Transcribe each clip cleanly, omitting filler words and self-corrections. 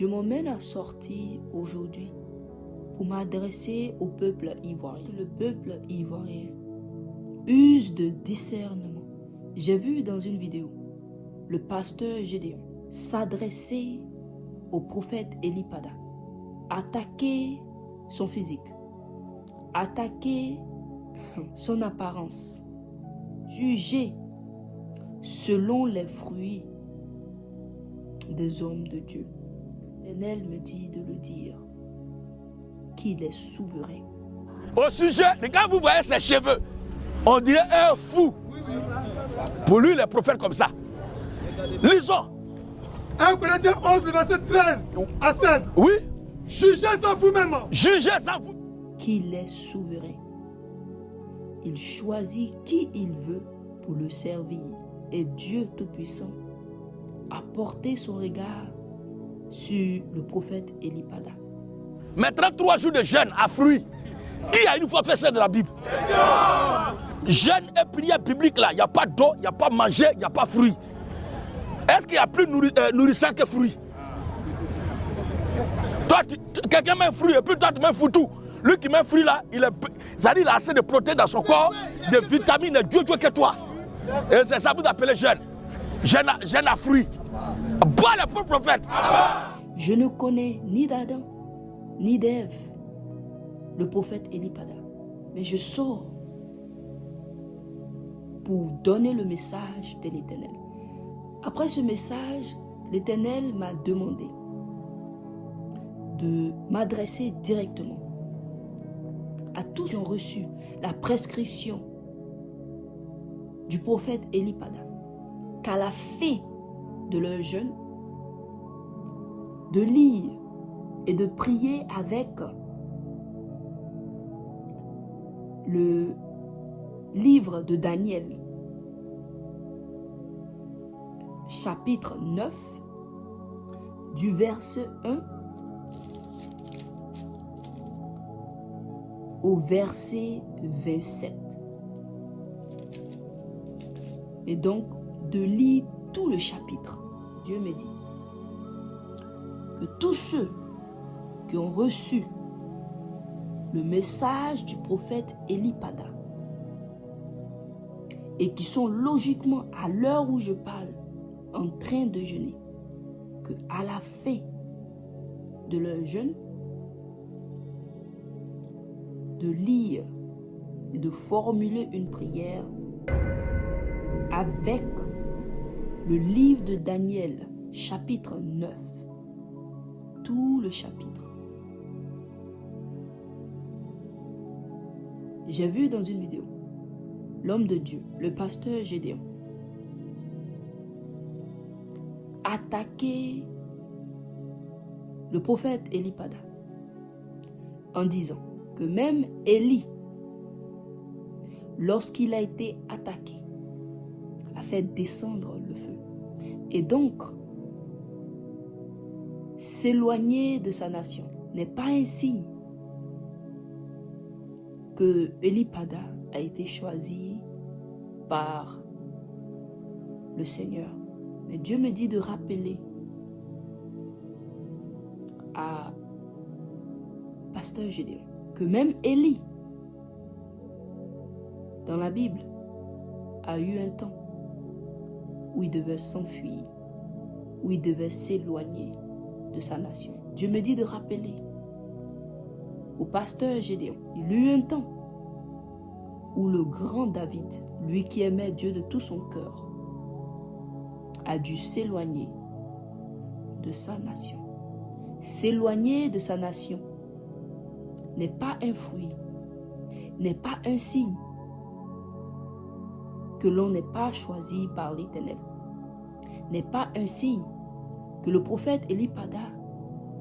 Je m'emmène à sortir aujourd'hui pour m'adresser au peuple ivoirien. Le peuple ivoirien use de discernement. J'ai vu dans une vidéo le pasteur Gédéon s'adresser au prophète Elipada, attaquer son physique, attaquer son apparence, juger selon les fruits des hommes de Dieu. L'Éternel me dit de le dire, qu'il est souverain. Au sujet, quand vous voyez ses cheveux, on dirait un fou. Pour lui, les prophètes comme ça. Lisons. 1 Corinthiens 11, le verset 13 à 16. Oui. Jugez sans vous-même. Jugez sans vous. Qu'il est souverain. Il choisit qui il veut pour le servir. Et Dieu Tout-Puissant a porté son regard sur le prophète Elipada. Maintenant, 3 jours de jeûne à fruits. Qui a une fois fait ça de la Bible? Jeûne et prière biblique là, il n'y a pas d'eau, il n'y a pas manger, il n'y a pas fruits. Est-ce qu'il y a plus nourrissant que fruits? Toi, quelqu'un met un fruit et puis toi tu mets un foutu. Lui qui met un fruit là, il a assez de protéines dans son corps, de vitamines, de Dieu que toi. Et c'est ça que vous appelez jeûne. Jeûne à fruits. Bois le pauvre prophète. Je ne connais ni d'Adam, ni d'Ève, le prophète Elipada. Mais je sors pour donner le message de l'Éternel. Après ce message, l'Éternel m'a demandé de m'adresser directement à tous qui ont reçu la prescription du prophète Elipada, qu'à la fin de leur jeûne, de lire et de prier avec le livre de Daniel, chapitre 9, du verset 1 au verset 27. Et donc, de lire tout le chapitre. Dieu me dit que tous ceux qui ont reçu le message du prophète Elipada et qui sont logiquement à l'heure où je parle en train de jeûner, que à la fin de leur jeûne, de lire et de formuler une prière avec le livre de Daniel, chapitre 9, tout le chapitre. J'ai vu dans une vidéo l'homme de Dieu, le pasteur Gédéon, attaquer le prophète Elipada en disant que même Élie, lorsqu'il a été attaqué, a fait descendre le feu. Et donc, s'éloigner de sa nation n'est pas un signe que Elipada a été choisi par le Seigneur. Mais Dieu me dit de rappeler à pasteur Gédéon que même Élie, dans la Bible, a eu un temps où il devait s'enfuir, où il devait s'éloigner de sa nation. Dieu me dit de rappeler au pasteur Gédéon, il eut un temps où le grand David, lui qui aimait Dieu de tout son cœur, a dû s'éloigner de sa nation. S'éloigner de sa nation n'est pas un fruit, n'est pas un signe que l'on n'est pas choisi par l'Éternel, n'est pas un signe que le prophète Elipada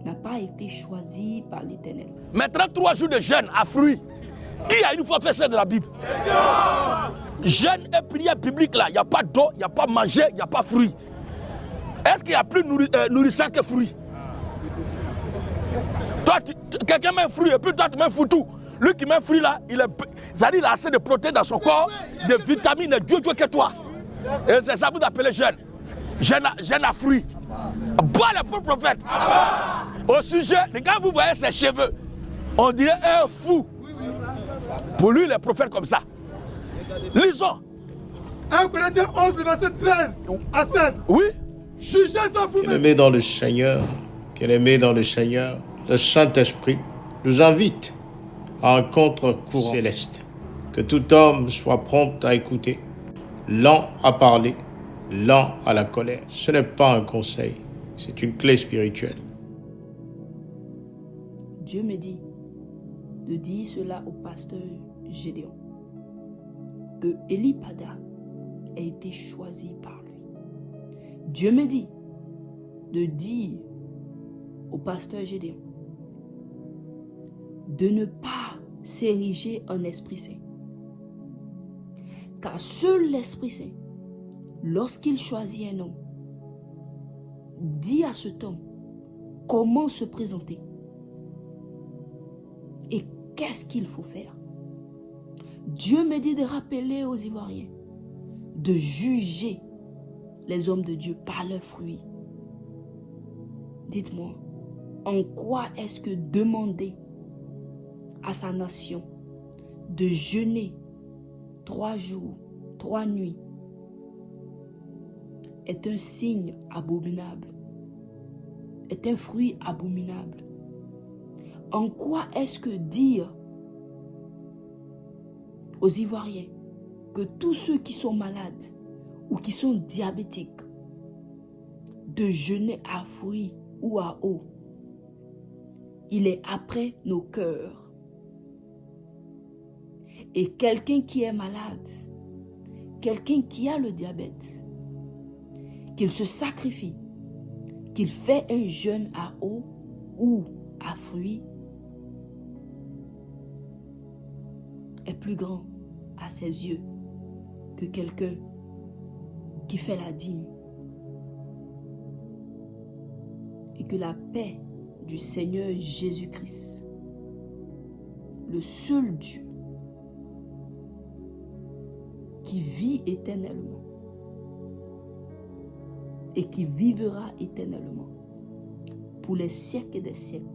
n'a pas été choisi par l'Éternel. Maintenant, 3 jours de jeûne à fruits. Qui a une fois fait ça de la Bible? Jeûne et prière biblique là, il n'y a pas d'eau, il n'y a pas manger, il n'y a pas fruits. Est-ce qu'il y a plus nourrissant que fruits? Toi, quelqu'un met un fruit et puis toi tu mets un foutu. Lui qui met un fruit là, il a assez de protéines dans son corps, de vitamines, de Dieu que toi. Et c'est ça que vous appelez jeûne. jeune à fruit. Bois le pauvre prophète. Au sujet, quand vous voyez ses cheveux, on dirait un fou. Pour lui, les prophètes comme ça. Lisons. 1 Corinthiens 11, le verset 13 à 16. Oui. Jugez sans vous-même. Bien-aimés dans le Seigneur, le Saint-Esprit nous invite à un contre-courant céleste. Que tout homme soit prompt à écouter, lent à parler, lent à la colère. Ce n'est pas un conseil, c'est une clé spirituelle. Dieu me dit de dire cela au pasteur Gédéon, que Elipada a été choisi par lui. Dieu me dit de dire au pasteur Gédéon de ne pas s'ériger en Esprit Saint. Car seul l'Esprit Saint, lorsqu'il choisit un homme, dit à cet homme comment se présenter et qu'est-ce qu'il faut faire. Dieu me dit de rappeler aux Ivoiriens de juger les hommes de Dieu par leurs fruits. Dites-moi, en quoi est-ce que demander à sa nation de jeûner 3 jours, 3 nuits est un signe abominable, est un fruit abominable? En quoi est-ce que dire aux Ivoiriens que tous ceux qui sont malades ou qui sont diabétiques de jeûner à fruits ou à eau, il est après nos cœurs? Et quelqu'un qui est malade, quelqu'un qui a le diabète, qu'il se sacrifie, qu'il fait un jeûne à eau ou à fruits, est plus grand à ses yeux que quelqu'un qui fait la dîme. Et que la paix du Seigneur Jésus-Christ, le seul Dieu qui vit éternellement et qui vivra éternellement pour les siècles des siècles,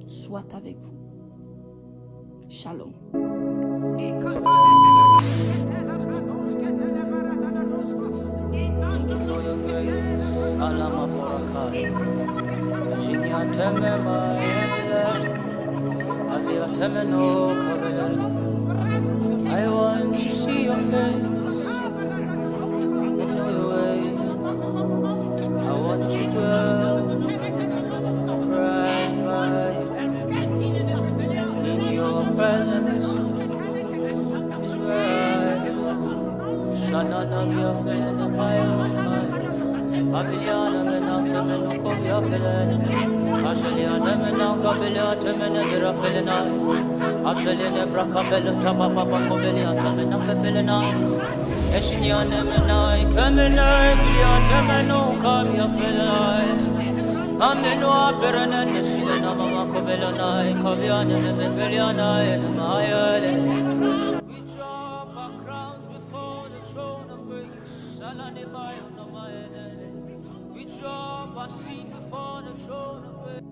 soit avec vous. Shalom. I want to see your face, I know your way. I want to dwell right in your presence is where I belong. Shanana mi afele my own. Abiliana menata menuko mi afele. Ashaliana menanga beliata menabira felena. Ashaliana brakabela tababa bakobeliata menafelena. Eshinyana menai kamenai biliata menuka mi afele. Ameno aperana nesilena mama kobelana kabiana mefeliana mayale. We drop our crowns before the throne of grace. Salani bayana mayale. We drop our seat before the throne of grace.